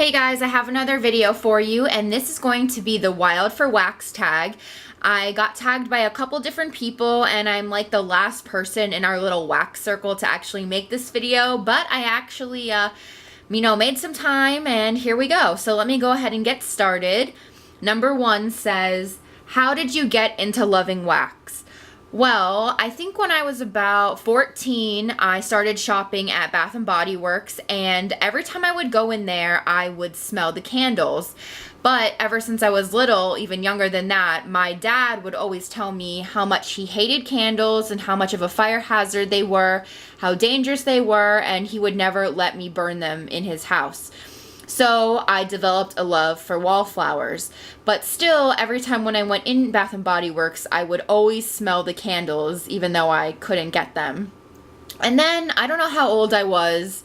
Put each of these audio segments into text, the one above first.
Hey guys, I have another video for you, and this is going to be the Wild for Wax tag. I got tagged by a couple different people, and I'm like the last person in our little wax circle to actually make this video, but I actually, made some time, and here we go. So let me go ahead and get started. Number 1 says, how did you get into loving wax? Well, I think when I was about 14, I started shopping at Bath & Body Works, and every time I would go in there, I would smell the candles. But ever since I was little, even younger than that, my dad would always tell me how much he hated candles and how much of a fire hazard they were, how dangerous they were, and he would never let me burn them in his house. So I developed a love for wallflowers, but still every time when I went in Bath & Body Works, I would always smell the candles even though I couldn't get them. And then I don't know how old I was,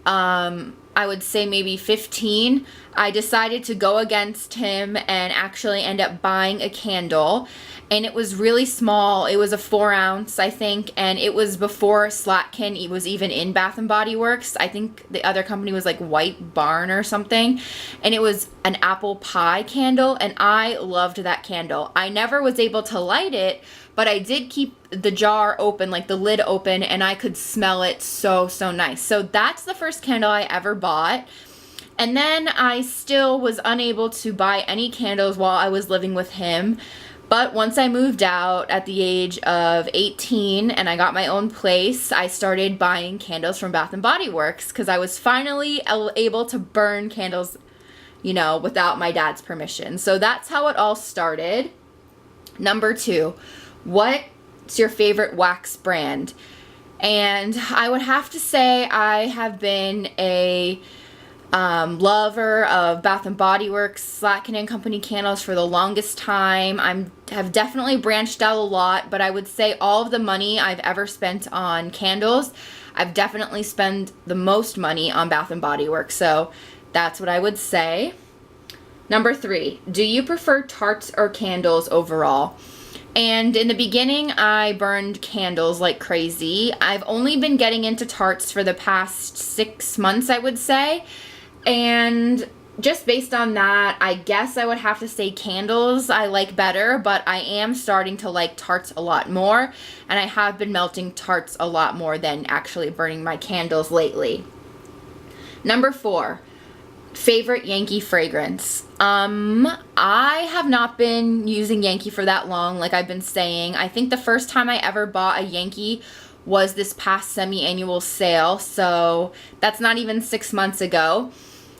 I would say maybe 15, I decided to go against him and actually end up buying a candle. And it was really small. It was a 4-ounce, I think, and it was before Slatkin was even in Bath & Body Works. I think the other company was like White Barn or something, and it was an apple pie candle, and I loved that candle. I never was able to light it, but I did keep the jar open, like the lid open, and I could smell it so nice. So that's the first candle I ever bought. And then I still was unable to buy any candles while I was living with him. But once I moved out at the age of 18 and I got my own place, I started buying candles from Bath & Body Works because I was finally able to burn candles, without my dad's permission. So that's how it all started. Number 2, what's your favorite wax brand? And I would have to say I have been a lover of Bath & Body Works, Slatkin & Company candles for the longest time. Have definitely branched out a lot, but I would say all of the money I've ever spent on candles, I've definitely spent the most money on Bath & Body Works, so that's what I would say. Number 3, do you prefer tarts or candles overall? And in the beginning, I burned candles like crazy. I've only been getting into tarts for the past 6 months, I would say. And just based on that, I guess I would have to say candles I like better, but I am starting to like tarts a lot more, and I have been melting tarts a lot more than actually burning my candles lately. Number 4, favorite Yankee fragrance. I have not been using Yankee for that long, like I've been saying. I think the first time I ever bought a Yankee was this past semi-annual sale, so that's not even 6 months ago.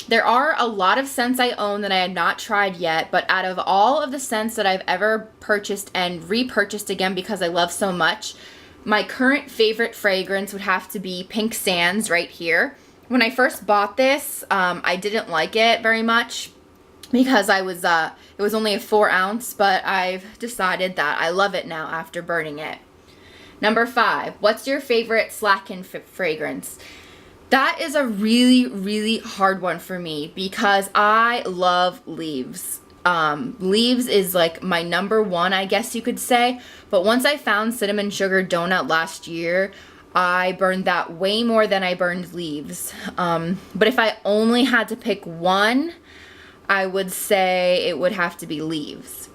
There are a lot of scents I own that I have not tried yet, but out of all of the scents that I've ever purchased and repurchased again because I love so much, my current favorite fragrance would have to be Pink Sands right here. When I first bought this, I didn't like it very much because it was only a 4-ounce, but I've decided that I love it now after burning it. Number 5, what's your favorite Slatkin fragrance? That is a really hard one for me because I love Leaves. Leaves is like my number 1, I guess you could say. But once I found Cinnamon Sugar Donut last year, I burned that way more than I burned Leaves. But if I only had to pick one, I would say it would have to be Leaves.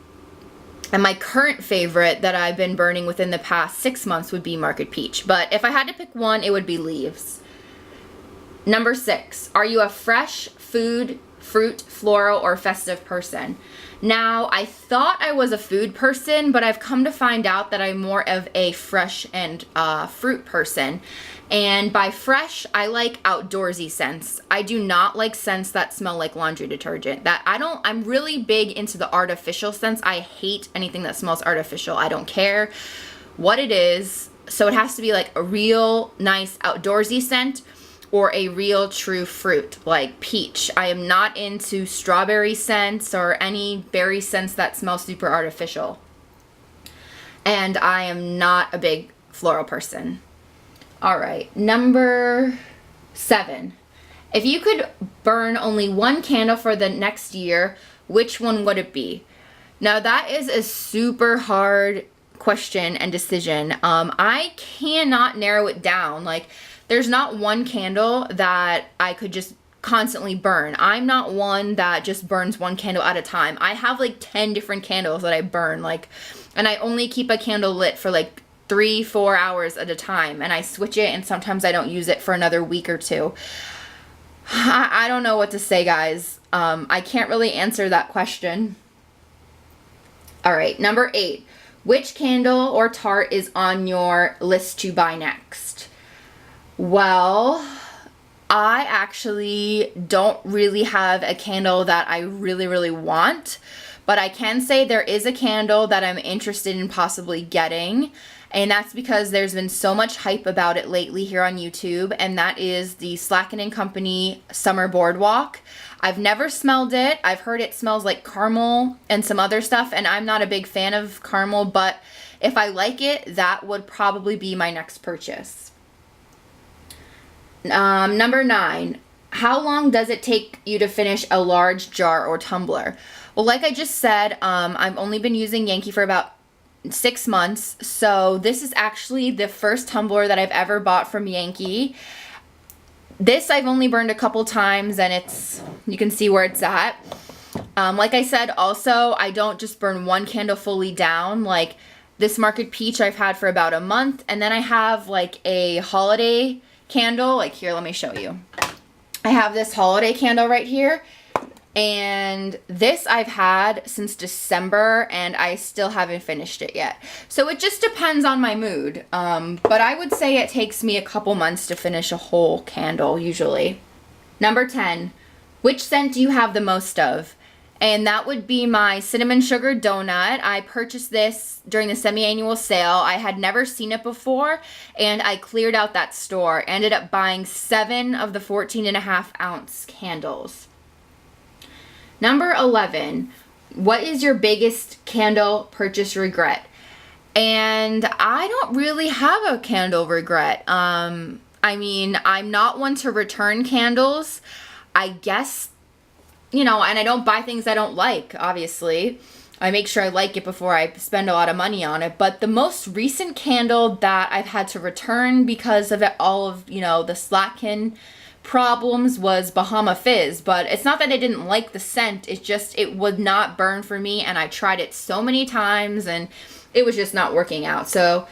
And my current favorite that I've been burning within the past 6 months would be Market Peach. But if I had to pick one, it would be Leaves. Number 6, are you a fresh food, fruit, floral, or festive person? Now, I thought I was a food person, but I've come to find out that I'm more of a fresh and fruit person. And by fresh, I like outdoorsy scents. I do not like scents that smell like laundry detergent. I'm really big into the artificial scents. I hate anything that smells artificial. I don't care what it is. So it has to be like a real nice outdoorsy scent or a real true fruit like peach. I am not into strawberry scents or any berry scents that smell super artificial. And I am not a big floral person. All right, number 7. If you could burn only one candle for the next year, which one would it be? Now that is a super hard question and decision. I cannot narrow it down. Like, there's not one candle that I could just constantly burn. I'm not one that just burns one candle at a time. I have like 10 different candles that I burn, like, and I only keep a candle lit for like 3-4 hours at a time, and I switch it, and sometimes I don't use it for another week or two. I don't know what to say, guys. I can't really answer that question. All right, number 8. Which candle or tart is on your list to buy next? Well, I actually don't really have a candle that I really want, but I can say there is a candle that I'm interested in possibly getting, and that's because there's been so much hype about it lately here on YouTube, and that is the Slatkin & Company Summer Boardwalk. I've never smelled it. I've heard it smells like caramel and some other stuff, and I'm not a big fan of caramel, but if I like it, that would probably be my next purchase. Number 9, how long does it take you to finish a large jar or tumbler? Well, like I just said, I've only been using Yankee for about 6 months, so this is actually the first tumbler that I've ever bought from Yankee. This I've only burned a couple times, and you can see where it's at. Like I said, also, I don't just burn one candle fully down. Like this Market Peach I've had for about a month, and then I have like a holiday candle. Like here, let me show you. I have this holiday candle right here, and this I've had since December, and I still haven't finished it yet. So it just depends on my mood. But I would say it takes me a couple months to finish a whole candle usually. Number 10, which scent do you have the most of? And that would be my cinnamon sugar donut. I purchased this during the semi-annual sale. I had never seen it before, and I cleared out that store. Ended up buying 7 of the 14.5-ounce candles. Number 11, what is your biggest candle purchase regret? And I don't really have a candle regret. I mean, I'm not one to return candles. I guess, and I don't buy things I don't like, obviously. I make sure I like it before I spend a lot of money on it. But the most recent candle that I've had to return because of all of, the Slatkin problems was Bahama Fizz. But it's not that I didn't like the scent. It's just it would not burn for me, and I tried it so many times, and it was just not working out. So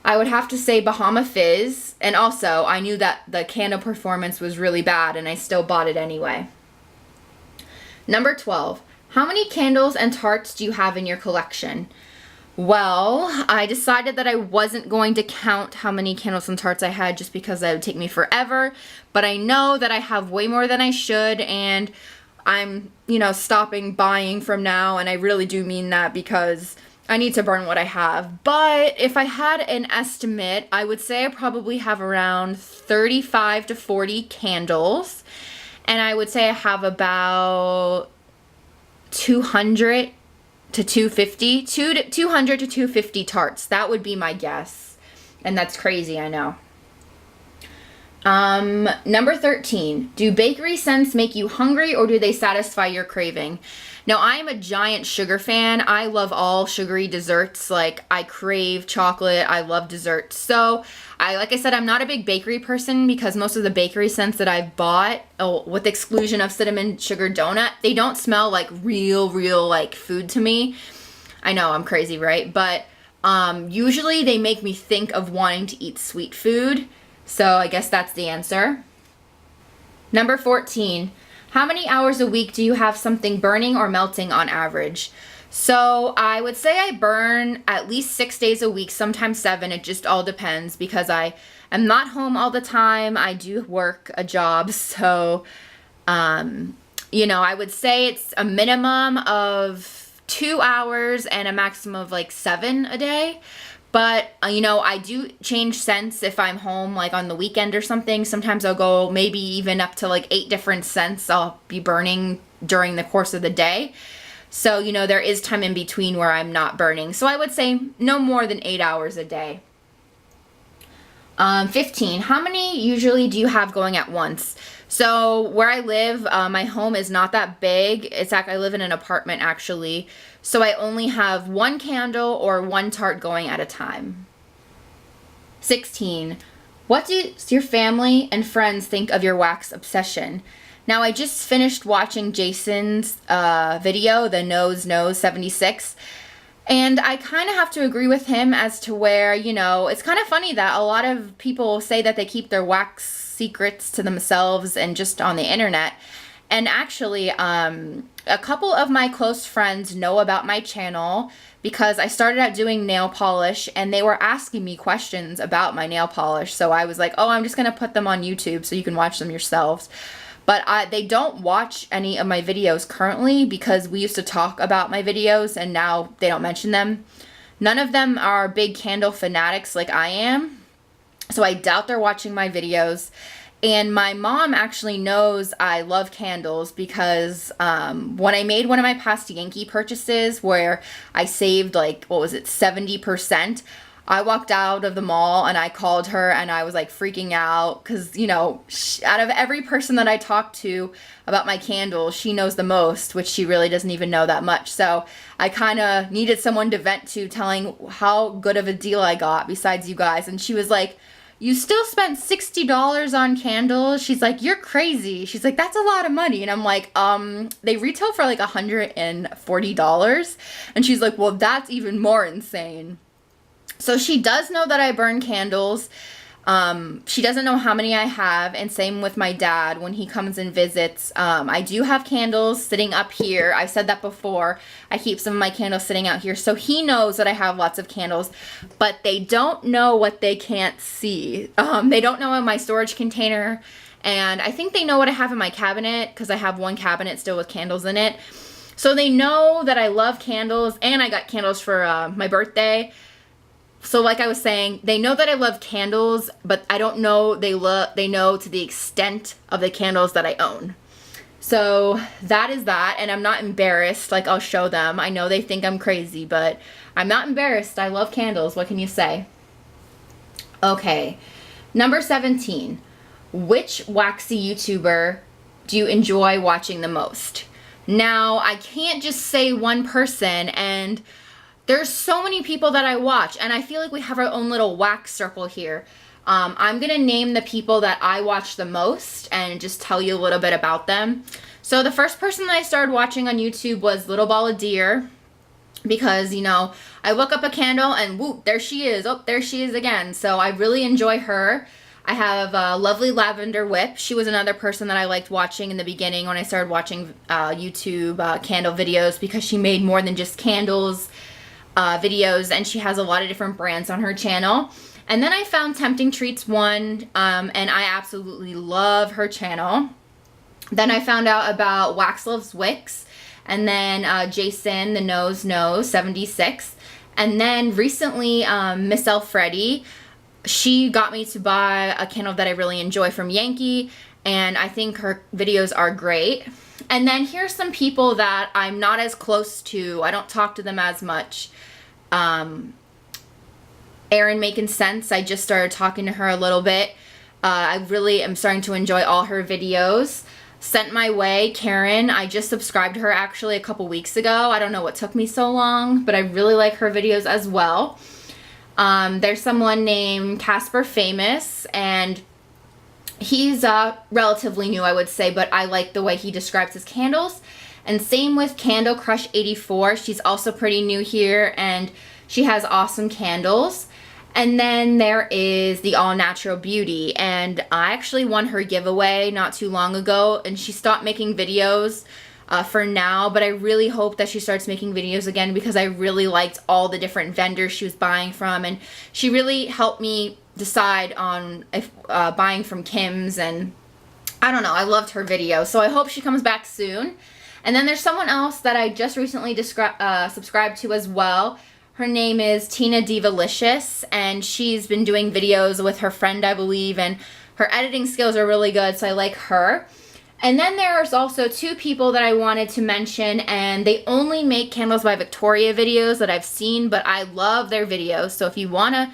I would have to say Bahama Fizz. And also, I knew that the candle performance was really bad, and I still bought it anyway. Number 12, how many candles and tarts do you have in your collection? Well, I decided that I wasn't going to count how many candles and tarts I had just because that would take me forever. But I know that I have way more than I should, and I'm, stopping buying from now. And I really do mean that because I need to burn what I have. But if I had an estimate, I would say I probably have around 35 to 40 candles. And I would say I have about 200 to 250, 200 to 250 tarts. That would be my guess. And that's crazy, I know. Number 13, do bakery scents make you hungry, or do they satisfy your craving? Now, I am a giant sugar fan. I love all sugary desserts. Like, I crave chocolate. I love desserts. So, like I said, I'm not a big bakery person because most of the bakery scents that I've bought, with the exclusion of cinnamon sugar donut, they don't smell like real like food to me. I know, I'm crazy, right? But usually they make me think of wanting to eat sweet food. So I guess that's the answer. Number 14, how many hours a week do you have something burning or melting on average? So I would say I burn at least 6 days a week, sometimes 7. It just all depends because I am not home all the time. I do work a job. So, I would say it's a minimum of 2 hours and a maximum of like 7 a day. But, I do change scents if I'm home, like on the weekend or something. Sometimes I'll go maybe even up to like 8 different scents I'll be burning during the course of the day. So, there is time in between where I'm not burning. So I would say no more than 8 hours a day. 15, how many usually do you have going at once? So where I live, my home is not that big. I live in an apartment actually. So I only have 1 candle or 1 tart going at a time. 16, what do your family and friends think of your wax obsession? Now, I just finished watching Jason's video, the Nose 76, and I kind of have to agree with him as to where, you know, it's kind of funny that a lot of people say that they keep their wax secrets to themselves and just on the internet. And actually, a couple of my close friends know about my channel because I started out doing nail polish and they were asking me questions about my nail polish. So I was like, oh, I'm just going to put them on YouTube so you can watch them yourselves. But they don't watch any of my videos currently because we used to talk about my videos and now they don't mention them. None of them are big candle fanatics like I am. So I doubt they're watching my videos. And my mom actually knows I love candles because when I made one of my past Yankee purchases where I saved like, what was it, 70%, I walked out of the mall and I called her and I was like freaking out because, you know, out of every person that I talked to about my candles, she knows the most, which she really doesn't even know that much. So I kind of needed someone to vent to telling how good of a deal I got besides you guys. And she was like, you still spent $60 on candles? She's like, you're crazy. She's like, that's a lot of money. And I'm like, they retail for like $140. And she's like, well, that's even more insane. So she does know that I burn candles. She doesn't know how many I have, and same with my dad when he comes and visits. I do have candles sitting up here. I said that before. I keep some of my candles sitting out here. So he knows that I have lots of candles, but they don't know what they can't see. They don't know in my storage container, and I think they know what I have in my cabinet because I have one cabinet still with candles in it. So they know that I love candles, and I got candles for my birthday. So like I was saying, they know that I love candles, but I don't know they know to the extent of the candles that I own. So that is that, and I'm not embarrassed. Like, I'll show them. I know they think I'm crazy, but I'm not embarrassed. I love candles. What can you say? Okay, number 17. Which waxy YouTuber do you enjoy watching the most? Now, I can't just say one person, and there's so many people that I watch, and I feel like we have our own little wax circle here. I'm going to name the people that I watch the most and just tell you a little bit about them. So the first person that I started watching on YouTube was Little Ball of Deer because, you know, I look up a candle and whoop, there she is. Oh, there she is again. So I really enjoy her. I have Lovely Lavender Whip. She was another person that I liked watching in the beginning when I started watching YouTube candle videos because she made more than just candles videos, and she has a lot of different brands on her channel. And then I found Tempting Treats 1, and I absolutely love her channel. Then I found out about Wax Loves Wicks, and then Jason, the Nose 76. And then recently, Miss Alfretti, she got me to buy a candle that I really enjoy from Yankee, and I think her videos are great. And then here's some people that I'm not as close to. I don't talk to them as much. Erin Making Sense. I just started talking to her a little bit. I really am starting to enjoy all her videos. Sent My Way, Karen. I just subscribed to her actually a couple weeks ago. I don't know what took me so long, but I really like her videos as well. There's someone named Casper Famous, and he's relatively new, I would say, but I like the way he describes his candles. And same with Candle Crush 84. She's also pretty new here, and she has awesome candles. And then there is the All Natural Beauty, and I actually won her giveaway not too long ago, and she stopped making videos for now, but I really hope that she starts making videos again because I really liked all the different vendors she was buying from, and she really helped me decide on if buying from Kim's, and I don't know, I loved her video, so I hope she comes back soon. And then there's someone else that I just recently subscribed to as well. Her name is Tina Divalicious, and she's been doing videos with her friend, I believe, and her editing skills are really good, so I like her. And then there's also two people that I wanted to mention, and they only make Candles by Victoria videos that I've seen, but I love their videos, so if you want to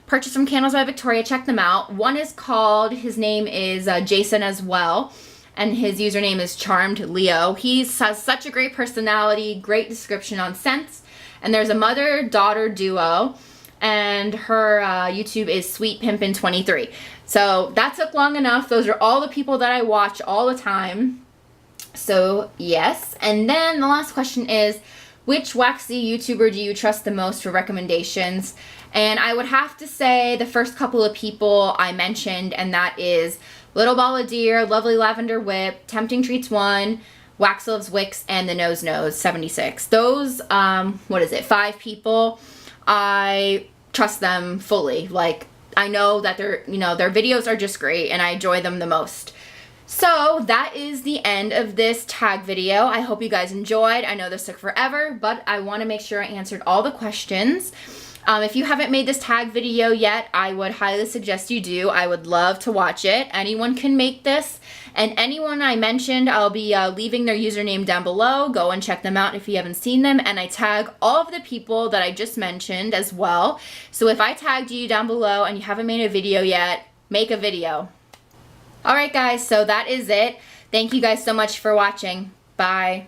purchase some Candles by Victoria, check them out. One is called, his name is Jason as well, and his username is Charmed Leo. He has such a great personality, great description on scents. And there's a mother-daughter duo, and her YouTube is Sweet Pimpin' 23. So that took long enough. Those are all the people that I watch all the time. So yes. And then the last question is, which waxy YouTuber do you trust the most for recommendations? And I would have to say the first couple of people I mentioned, and that is Little Ball of Deer, Lovely Lavender Whip, Tempting Treats 1, Wax Loves Wicks, and The Nose Nose 76. Those, 5 people, I trust them fully. Like, I know that their videos are just great and I enjoy them the most. So that is the end of this tag video. I hope you guys enjoyed. I know this took forever, but I want to make sure I answered all the questions. If you haven't made this tag video yet, I would highly suggest you do. I would love to watch it. Anyone can make this. And anyone I mentioned, I'll be leaving their username down below. Go and check them out if you haven't seen them. And I tag all of the people that I just mentioned as well. So if I tagged you down below and you haven't made a video yet, make a video. Alright guys, so that is it. Thank you guys so much for watching. Bye.